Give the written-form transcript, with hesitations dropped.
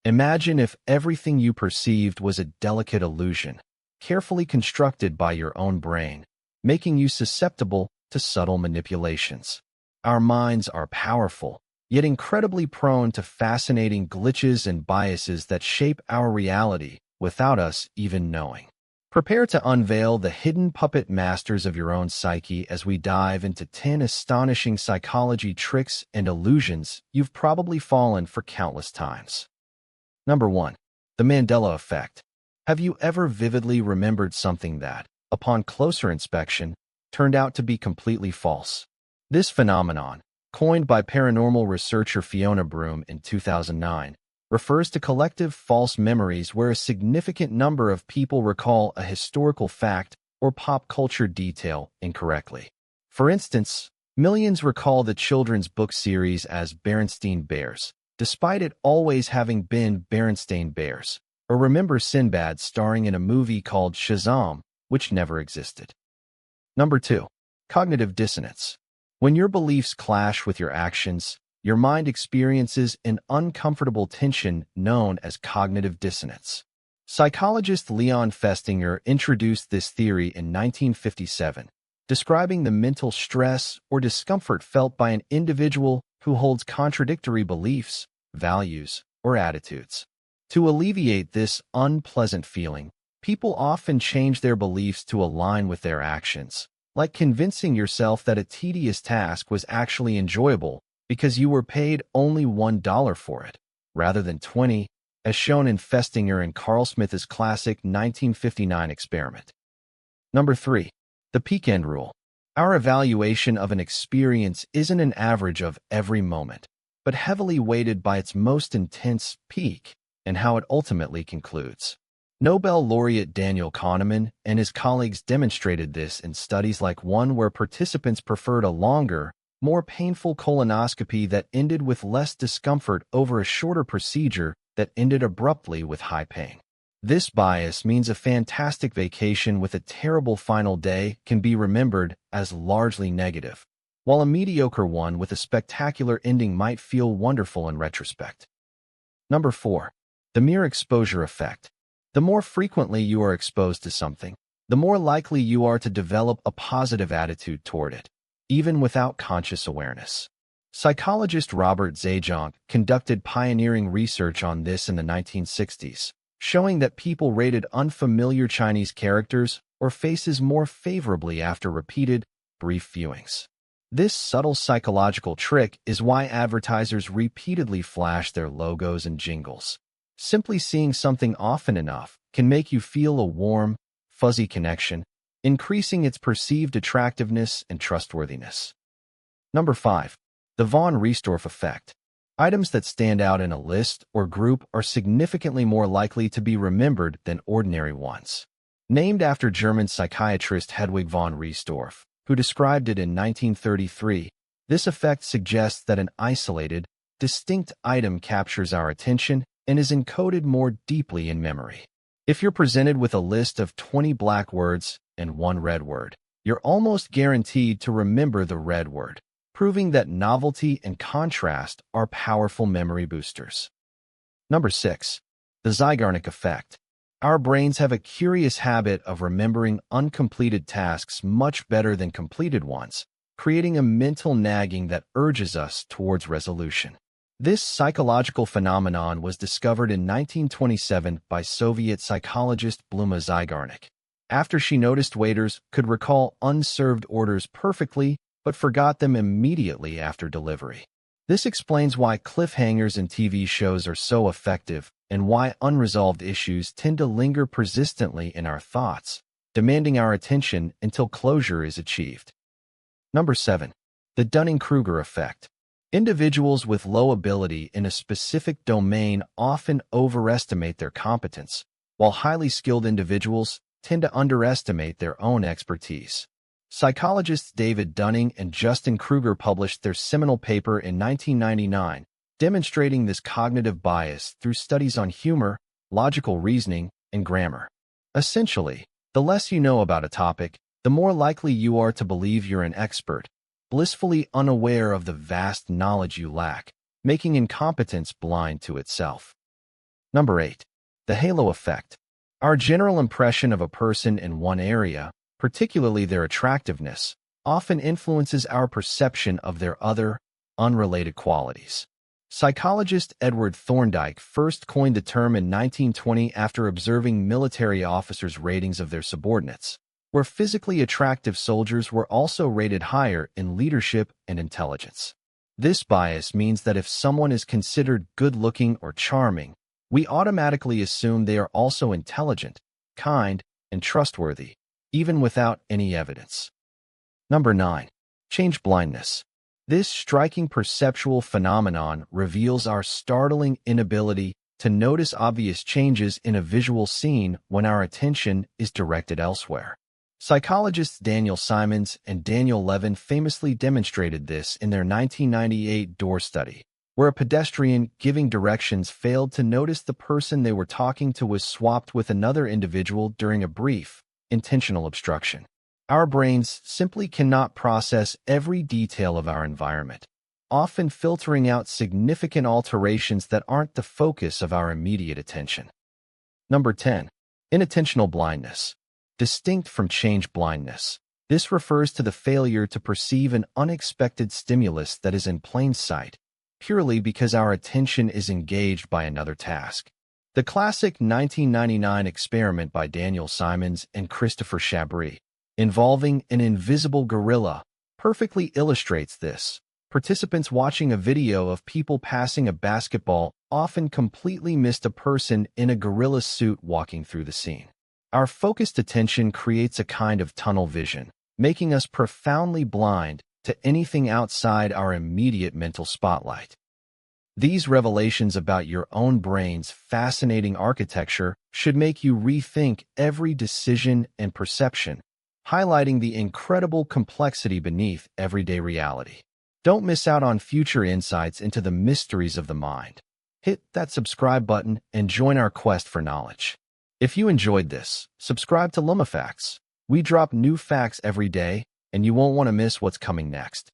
Imagine if everything you perceived was a delicate illusion, carefully constructed by your own brain, making you susceptible to subtle manipulations. Our minds are powerful, yet incredibly prone to fascinating glitches and biases that shape our reality without us even knowing. Prepare to unveil the hidden puppet masters of your own psyche as we dive into 10 astonishing psychology tricks and illusions you've probably fallen for countless times. Number 1. The Mandela Effect. Have you ever vividly remembered something that, upon closer inspection, turned out to be completely false? This phenomenon, coined by paranormal researcher Fiona Broome in 2009, refers to collective false memories where a significant number of people recall a historical fact or pop culture detail incorrectly. For instance, millions recall the children's book series as Berenstain Bears, despite it always having been Berenstain Bears, or remember Sinbad starring in a movie called Shazam, which never existed. Number 2. Cognitive dissonance. When your beliefs clash with your actions, your mind experiences an uncomfortable tension known as cognitive dissonance. Psychologist Leon Festinger introduced this theory in 1957, describing the mental stress or discomfort felt by an individual who holds contradictory beliefs, values, or attitudes. To alleviate this unpleasant feeling, people often change their beliefs to align with their actions, like convincing yourself that a tedious task was actually enjoyable because you were paid only $1 for it, rather than 20, as shown in Festinger and Carl Smith's classic 1959 experiment. Number 3. The peak end rule. Our evaluation of an experience isn't an average of every moment, but heavily weighted by its most intense peak and how it ultimately concludes. Nobel laureate Daniel Kahneman and his colleagues demonstrated this in studies like one where participants preferred a longer, more painful colonoscopy that ended with less discomfort over a shorter procedure that ended abruptly with high pain. This bias means a fantastic vacation with a terrible final day can be remembered as largely negative, while a mediocre one with a spectacular ending might feel wonderful in retrospect. Number 4. The mere exposure effect. The more frequently you are exposed to something, the more likely you are to develop a positive attitude toward it, even without conscious awareness. Psychologist Robert Zeigarnik conducted pioneering research on this in the 1960s, showing that people rated unfamiliar Chinese characters or faces more favorably after repeated, brief viewings. This subtle psychological trick is why advertisers repeatedly flash their logos and jingles. Simply seeing something often enough can make you feel a warm, fuzzy connection, increasing its perceived attractiveness and trustworthiness. Number 5. The von Restorff Effect. Items that stand out in a list or group are significantly more likely to be remembered than ordinary ones. Named after German psychiatrist Hedwig von Restorff, who described it in 1933, this effect suggests that an isolated, distinct item captures our attention and is encoded more deeply in memory. If you're presented with a list of 20 black words and one red word, you're almost guaranteed to remember the red word, proving that novelty and contrast are powerful memory boosters. Number 6. The Zeigarnik Effect. Our brains have a curious habit of remembering uncompleted tasks much better than completed ones, creating a mental nagging that urges us towards resolution. This psychological phenomenon was discovered in 1927 by Soviet psychologist Bluma Zeigarnik, after she noticed waiters could recall unserved orders perfectly but forgot them immediately after delivery. This explains why cliffhangers in TV shows are so effective and why unresolved issues tend to linger persistently in our thoughts, demanding our attention until closure is achieved. Number 7. The Dunning-Kruger Effect. Individuals with low ability in a specific domain often overestimate their competence, while highly skilled individuals tend to underestimate their own expertise. Psychologists David Dunning and Justin Kruger published their seminal paper in 1999, demonstrating this cognitive bias through studies on humor, logical reasoning, and grammar. Essentially, the less you know about a topic, the more likely you are to believe you're an expert, blissfully unaware of the vast knowledge you lack, making incompetence blind to itself. Number 8. The halo effect. Our general impression of a person in one area, particularly their attractiveness, often influences our perception of their other, unrelated qualities. Psychologist Edward Thorndike first coined the term in 1920 after observing military officers' ratings of their subordinates, where physically attractive soldiers were also rated higher in leadership and intelligence. This bias means that if someone is considered good-looking or charming, we automatically assume they are also intelligent, kind, and trustworthy, even without any evidence. Number 9. Change blindness. This striking perceptual phenomenon reveals our startling inability to notice obvious changes in a visual scene when our attention is directed elsewhere. Psychologists Daniel Simons and Daniel Levin famously demonstrated this in their 1998 Door study, where a pedestrian giving directions failed to notice the person they were talking to was swapped with another individual during a brief, intentional obstruction. Our brains simply cannot process every detail of our environment, often filtering out significant alterations that aren't the focus of our immediate attention. Number 10. Inattentional blindness. Distinct from change blindness, this refers to the failure to perceive an unexpected stimulus that is in plain sight, purely because our attention is engaged by another task. The classic 1999 experiment by Daniel Simons and Christopher Chabris, involving an invisible gorilla, perfectly illustrates this. Participants watching a video of people passing a basketball often completely missed a person in a gorilla suit walking through the scene. Our focused attention creates a kind of tunnel vision, making us profoundly blind to anything outside our immediate mental spotlight. These revelations about your own brain's fascinating architecture should make you rethink every decision and perception, highlighting the incredible complexity beneath everyday reality. Don't miss out on future insights into the mysteries of the mind. Hit that subscribe button and join our quest for knowledge. If you enjoyed this, subscribe to Lumifacts. We drop new facts every day, and you won't want to miss what's coming next.